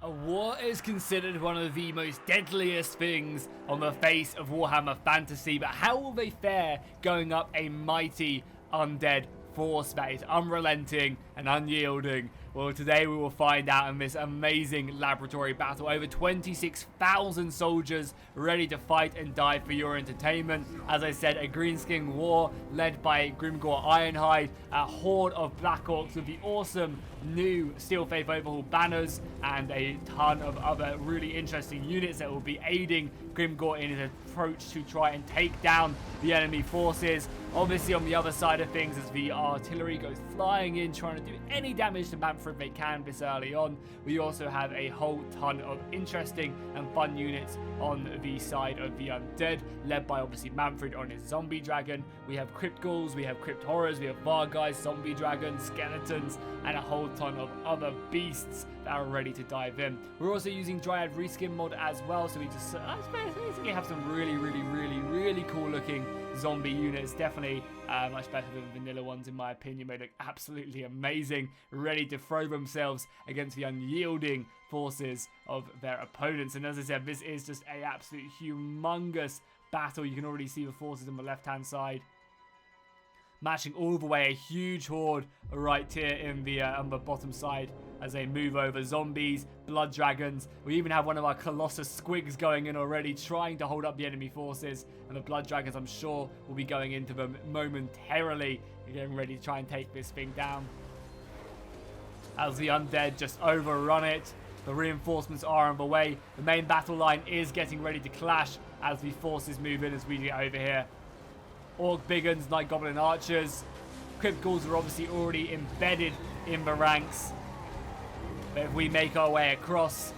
A war is considered one of the most deadliest things on the face of Warhammer Fantasy, but how will they fare going up a mighty undead force that is unrelenting and unyielding? Well, today we will find out in this amazing laboratory battle. Over 26,000 soldiers ready to fight and die for your entertainment. As I said, a Greenskin war led by Greenskins Ironhide, a horde of Black Orcs with the awesome new Steel Faith Overhaul banners, and a ton of other really interesting units that will be aiding Greenskins in his approach to try and take down the enemy forces. Obviously, on the other side of things, as the artillery goes flying in, trying to do any damage to Manfred they can this early on, we also have a whole ton of interesting and fun units on the side of the undead, led by obviously Manfred on his zombie dragon. We have crypt ghouls, we have crypt horrors, we have WAAAGH, zombie dragons, skeletons, and a whole ton of other beasts that are ready to dive in. We're also using Dryad reskin mod as well, so we just basically have some really cool looking zombie units. Definitely much better than vanilla ones in my opinion. They look absolutely amazing, ready to throw themselves against the unyielding forces of their opponents. And as I said, this is just a absolute humongous battle. You can already see the forces on the left hand side matching all the way, a huge horde right here in the on the bottom side as they move over. Zombies, blood dragons. We even have one of our Colossus squigs going in already, trying to hold up the enemy forces, and the blood dragons, I'm sure, will be going into them momentarily, getting ready to try and take this thing down as the undead just overrun it. The reinforcements are on the way. The main battle line is getting ready to clash as the forces move in as we get over here. Orc Biggins, Night Goblin Archers. Crypt Ghouls are obviously already embedded in the ranks. But if we make our way across,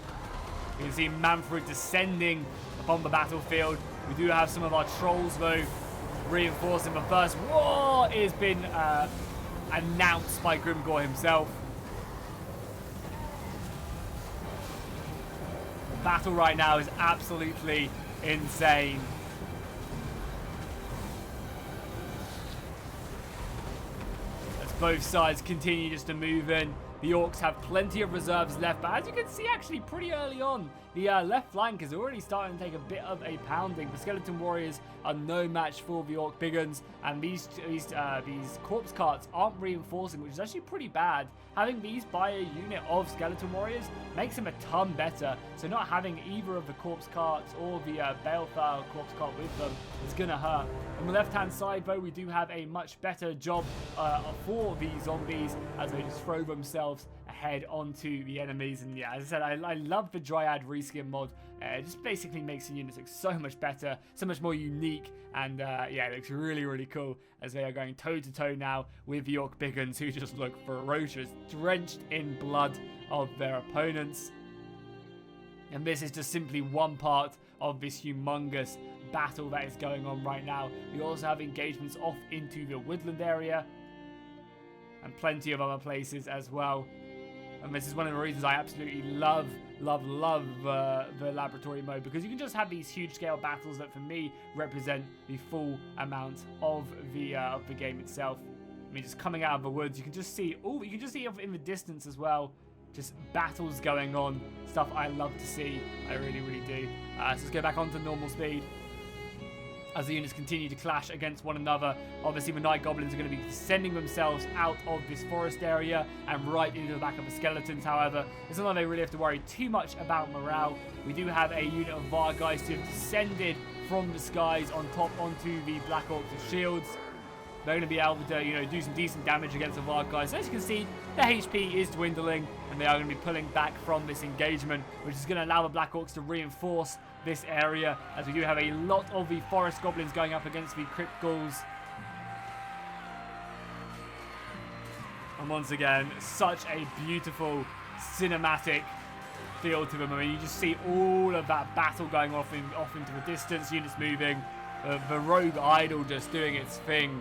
you can see Manfred descending upon the battlefield. We do have some of our trolls though reinforcing. The first war has been announced by Greenskins himself. The battle right now is absolutely insane. Both sides continue just to move in. The Orcs have plenty of reserves left, but as you can see actually pretty early on, the left flank is already starting to take a bit of a pounding. The Skeleton Warriors are no match for the Orc Biggins, and these corpse carts aren't reinforcing, which is actually pretty bad. Having these by a unit of Skeleton Warriors makes them a ton better, so not having either of the corpse carts or the Balefire corpse cart with them is going to hurt. On the left hand side though, we do have a much better job for the zombies as they just throw themselves ahead onto the enemies. And yeah, as I said, I love the Dryad reskin mod. It just basically makes the units look so much better, so much more unique, and yeah, it looks really cool as they are going toe to toe now with the Orc Biggins, who just look ferocious, drenched in blood of their opponents. And this is just simply one part of this humongous battle that is going on right now. We also have engagements off into the woodland area and plenty of other places as well. And this is one of the reasons I absolutely love the laboratory mode, because you can just have these huge scale battles that for me represent the full amount of the game itself. I mean, just coming out of the woods, you can just see, you can just see in the distance as well, just battles going on, stuff I love to see. I really do. So let's go back onto normal speed as the units continue to clash against one another. Obviously, the Night Goblins are going to be sending themselves out of this forest area and right into the back of the skeletons. However, it's not like they really have to worry too much about morale. We do have a unit of WAAAGH who have descended from the skies on top onto the Black Orcs with shields. They're going to be able to, do some decent damage against the WAAAGH. So as you can see, their HP is dwindling, and they are going to be pulling back from this engagement, which is going to allow the Black Orcs to reinforce this area, as we do have a lot of the Forest Goblins going up against the Crypt Ghouls. And once again, such a beautiful cinematic feel to them. I mean, you just see all of that battle going off into the distance, units moving, the Rogue Idol just doing its thing.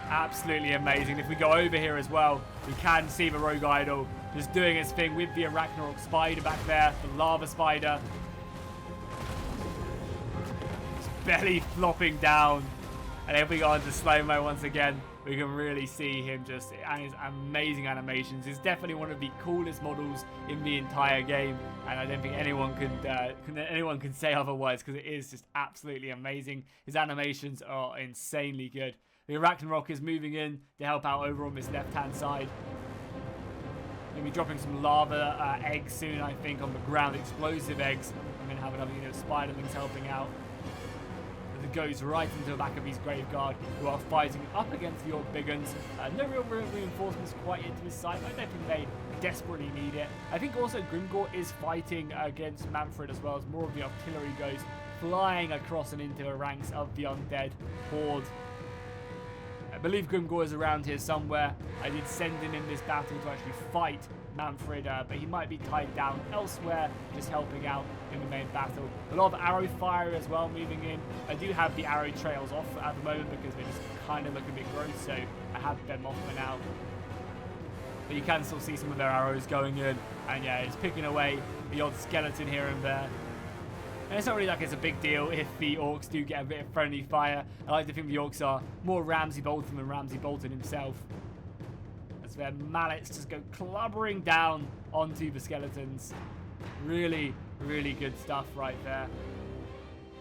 Absolutely amazing. If we go over here as well, we can see the Rogue Idol just doing its thing with the Arachnarok Spider back there, the Lava Spider. Just belly flopping down. And if we go into slow-mo once again, we can really see him just, and his amazing animations. He's definitely one of the coolest models in the entire game, and I don't think anyone can say otherwise, because it is just absolutely amazing. His animations are insanely good. The Arachnarok is moving in to help out over on this left-hand side. Going to be dropping some lava eggs soon, I think, on the ground. Explosive eggs. I'm going to have another unit of spiderlings helping out. As it goes right into the back of these Graveguard, who are fighting up against the Orc Biggins. No real reinforcements quite into this site. I don't think they desperately need it. I think also Grimgor is fighting against Manfred as well, as more of the artillery goes flying across and into the ranks of the Undead Horde. I believe Grimgor is around here somewhere. I did send him in this battle to actually fight Manfred, but he might be tied down elsewhere, just helping out in the main battle. A lot of arrow fire as well moving in. I do have the arrow trails off at the moment because they just kind of look a bit gross, so I have them off for now. But you can still see some of their arrows going in, and yeah, it's picking away the odd skeleton here and there. And it's not really like it's a big deal if the Orcs do get a bit of friendly fire. I like to think the Orcs are more Ramsay Bolton than Ramsay Bolton himself, as their mallets just go clubbering down onto the skeletons. Really, really good stuff right there.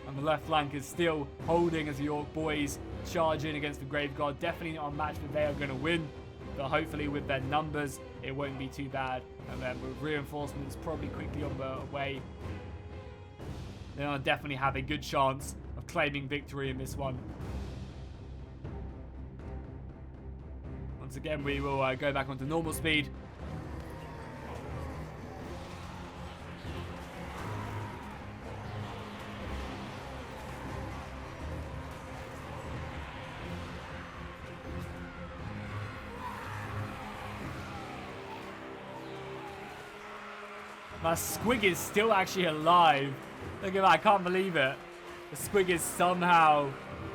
And the left flank is still holding as the Orc boys charge in against the Graveguard. Definitely not a match that they are going to win, but hopefully with their numbers it won't be too bad. And then with reinforcements probably quickly on the way, they'll definitely have a good chance of claiming victory in this one. Once again, we will go back onto normal speed. My Squig is still actually alive. Look at that, I can't believe it. The Squig is somehow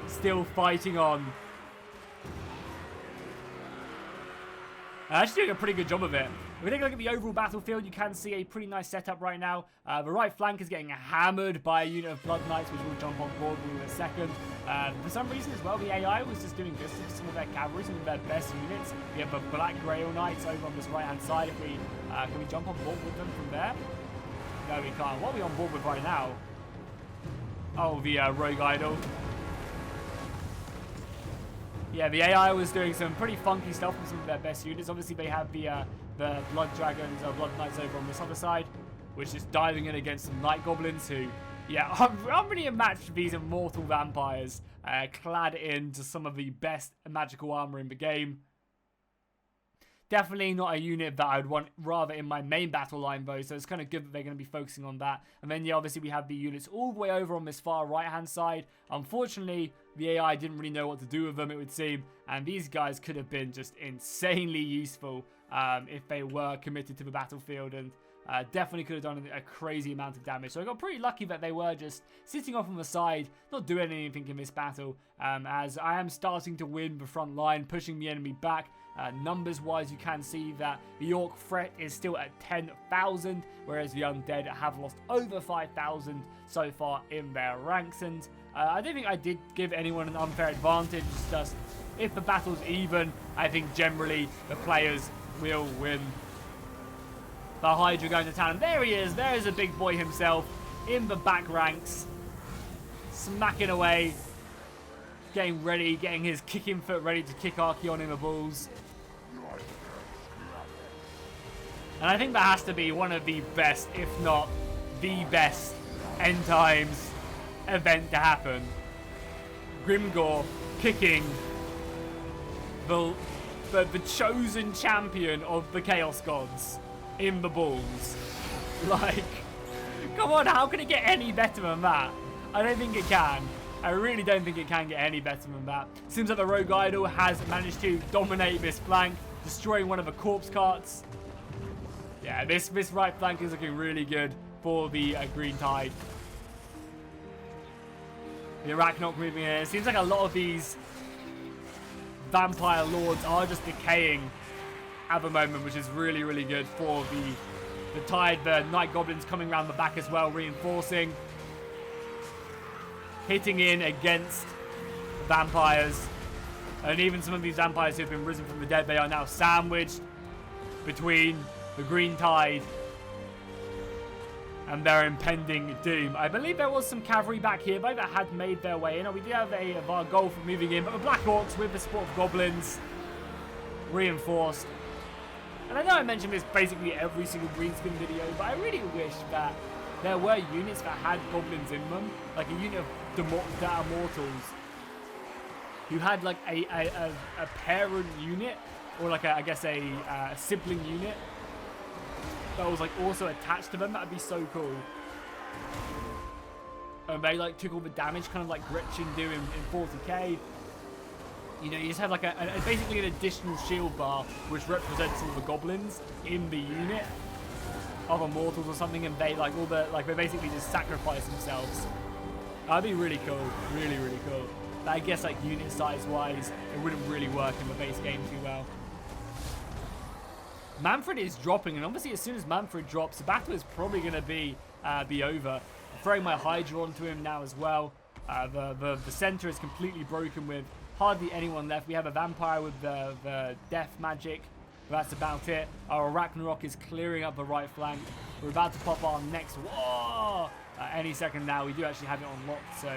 still fighting on. Actually doing a pretty good job of it. If we take a look at the overall battlefield, you can see a pretty nice setup right now. The right flank is getting hammered by a unit of Blood Knights, which we'll jump on board with in a second. For some reason as well, the AI was just doing this to some of their cavalry, some of their best units. We have the Black Grail Knights over on this right-hand side. If we can we jump on board with them from there? No, we can't. What are we on board with right now? Oh, the Rogue Idol. Yeah, the AI was doing some pretty funky stuff with some of their best units. Obviously, they have the Blood Dragons or Blood Knights over on this other side, which is diving in against some Night Goblins who, yeah, aren't really a match for these immortal vampires, clad into some of the best magical armor in the game. Definitely not a unit that I would want rather in my main battle line though, so it's kind of good that they're going to be focusing on that. And then yeah, obviously we have the units all the way over on this far right hand side. Unfortunately, the AI didn't really know what to do with them, it would seem, and these guys could have been just insanely useful if they were committed to the battlefield, and definitely could have done a crazy amount of damage. So I got pretty lucky that they were just sitting off on the side, not doing anything in this battle, as I am starting to win the front line, pushing the enemy back. Numbers-wise, you can see that the Orc threat is still at 10,000, whereas the Undead have lost over 5,000 so far in their ranks. And I don't think I did give anyone an unfair advantage. It's just, if the battle's even, I think generally the players will win. The Hydra going to town, and there he is. There is a big boy himself in the back ranks, smacking away, getting ready, getting his kicking foot ready to kick Archeon in the balls. And I think that has to be one of the best, if not the best, end times event to happen. Grimgor kicking the chosen champion of the Chaos Gods in the balls. Like, come on, how can it get any better than that? I don't think it can. I really don't think it can get any better than that. Seems like the Rogue Idol has managed to dominate this flank, destroying one of the corpse carts. Yeah, this right flank is looking really good for the Green Tide. The Arachnarok moving in. It seems like a lot of these vampire lords are just decaying at the moment, which is really, really good for the Tide. The Night Goblins coming around the back as well, reinforcing. Hitting in against vampires. And even some of these vampires who have been risen from the dead, they are now sandwiched between the green tide and their impending doom. I believe there was some cavalry back here that had made their way in. We do have a Vargolf moving in, but the Black Orcs with the support of goblins reinforced. And I know I mentioned this basically every single Greenskin video, but I really wish that there were units that had goblins in them, like a unit of that are mortals, who had like a parent unit, or like I guess a sibling unit that was like also attached to them. That'd be so cool. And they like took all the damage, kind of like Gretchen do in 40k. You know, you just have like basically an additional shield bar which represents all the goblins in the unit, other mortals or something, and they like they basically just sacrifice themselves. That'd be really cool, really cool. But I guess like unit size wise, it wouldn't really work in the base game too well. Manfred is dropping, and obviously as soon as Manfred drops, the battle is probably going to be over. I'm throwing my Hydra onto him now as well. The center is completely broken with hardly anyone left. We have a vampire with the death magic. That's about it. Our Ragnarok is clearing up the right flank. We're about to pop our next whoa! Any second now. We do actually have it unlocked, so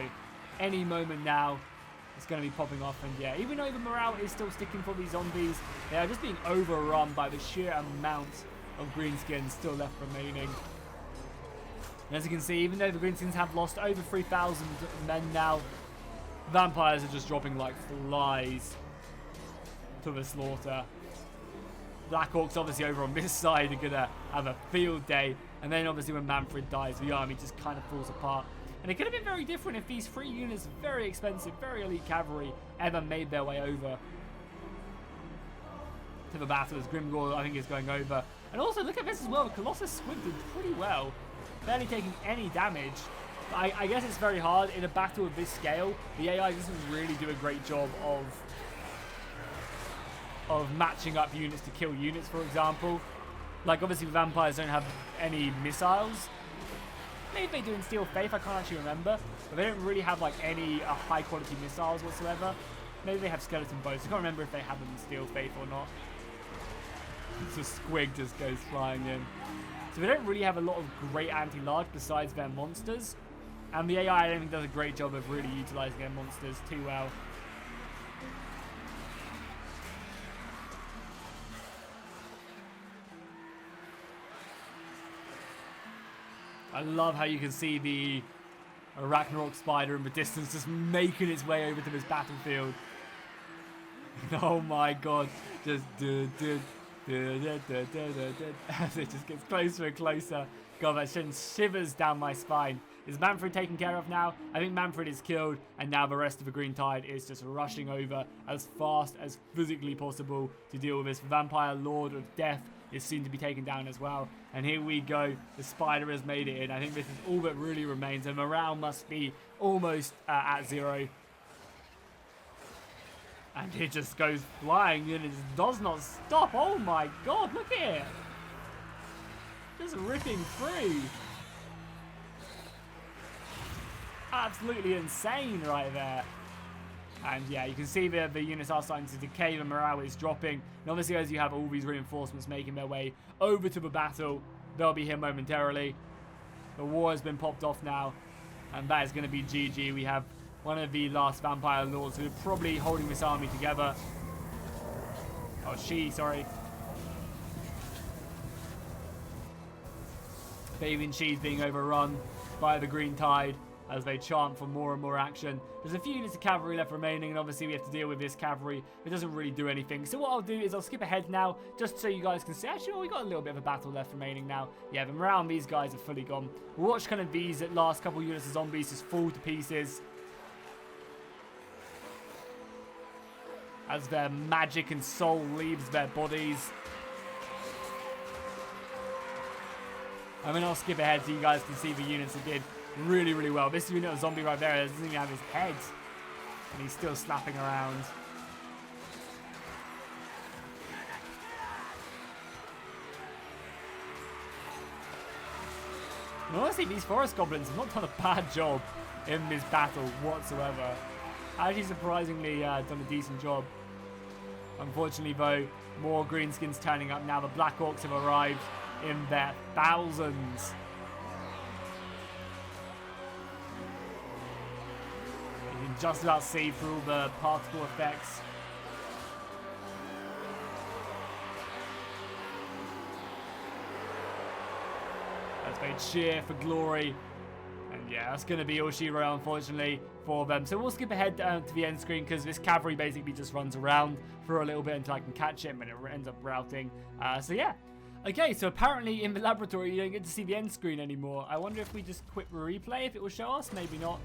any moment now it's going to be popping off. And yeah, even though the morale is still sticking for these zombies, they are just being overrun by the sheer amount of Greenskins still left remaining. And as you can see, even though the Greenskins have lost over 3,000 men now, vampires are just dropping like flies to the slaughter. Black Orcs obviously over on this side are going to have a field day. And then obviously when Manfred dies, the army just kind of falls apart. And it could have been very different if these 3 units of very expensive, very elite cavalry ever made their way over to the battle, as Grimgor, I think, is going over. And also, look at this as well. The Colossus squibbed did pretty well, barely taking any damage. But I guess it's very hard in a battle of this scale. The AI doesn't really do a great job of matching up units to kill units, for example. Like, obviously, the vampires don't have any missiles. Maybe they do in Steel Faith, I can't actually remember. But they don't really have, like, any high-quality missiles whatsoever. Maybe they have skeleton bows. I can't remember if they have them in Steel Faith or not. So Squig just goes flying in. So they don't really have a lot of great anti-large besides their monsters. And the AI, I don't think, does a great job of really utilising their monsters too well. I love how you can see the Ragnarok spider in the distance just making its way over to this battlefield. Oh my god. Just as it just gets closer and closer. God, that sends shivers down my spine. Is Manfred taken care of now? I think Manfred is killed, and now the rest of the Green Tide is just rushing over as fast as physically possible to deal with this. Vampire Lord of Death is soon to be taken down as well. And here we go. The spider has made it in. I think this is all that really remains. And morale must be almost at 0. And it just goes flying and it does not stop. Oh my god, look at it. Just ripping through. Absolutely insane right there. And yeah, you can see the units are starting to decay, the morale is dropping. And obviously as you have all these reinforcements making their way over to the battle, they'll be here momentarily. The war has been popped off now, and that is going to be GG. We have one of the last vampire lords who are probably holding this army together. Oh, sorry. Bathing She's being overrun by the Green Tide as they chant for more and more action. There's a few units of cavalry left remaining, and obviously we have to deal with this cavalry. It doesn't really do anything. So what I'll do is I'll skip ahead now, just so you guys can see. Actually, well, we got a little bit of a battle left remaining now. Yeah, the morale on these guys are fully gone. We'll watch kind of these last couple units of zombies just fall to pieces as their magic and soul leaves their bodies. And then I'll skip ahead so you guys can see the units that did really, really well. This unit of zombie right there doesn't even have his head, and he's still slapping around. And honestly, these forest goblins have not done a bad job in this battle whatsoever. Actually, surprisingly done a decent job Unfortunately, though, more Greenskins turning up now. The Black Orcs have arrived in their thousands. You can just about see through all the particle effects. As they cheer for glory. And yeah, that's going to be all she wrote, unfortunately, for them. So we'll skip ahead to the end screen because this cavalry basically just runs around for a little bit until I can catch it, and it ends up routing. So yeah. Okay, so apparently in the laboratory you don't get to see the end screen anymore. I wonder if we just quit the replay, if it will show us. Maybe not.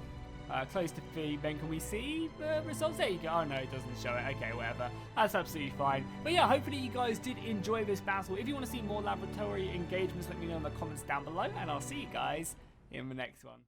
Close to feed, then can we see the results? There you go. Oh no, it doesn't show it. Okay, whatever. That's absolutely fine. But yeah, hopefully you guys did enjoy this battle. If you want to see more laboratory engagements, let me know in the comments down below, and I'll see you guys in the next one.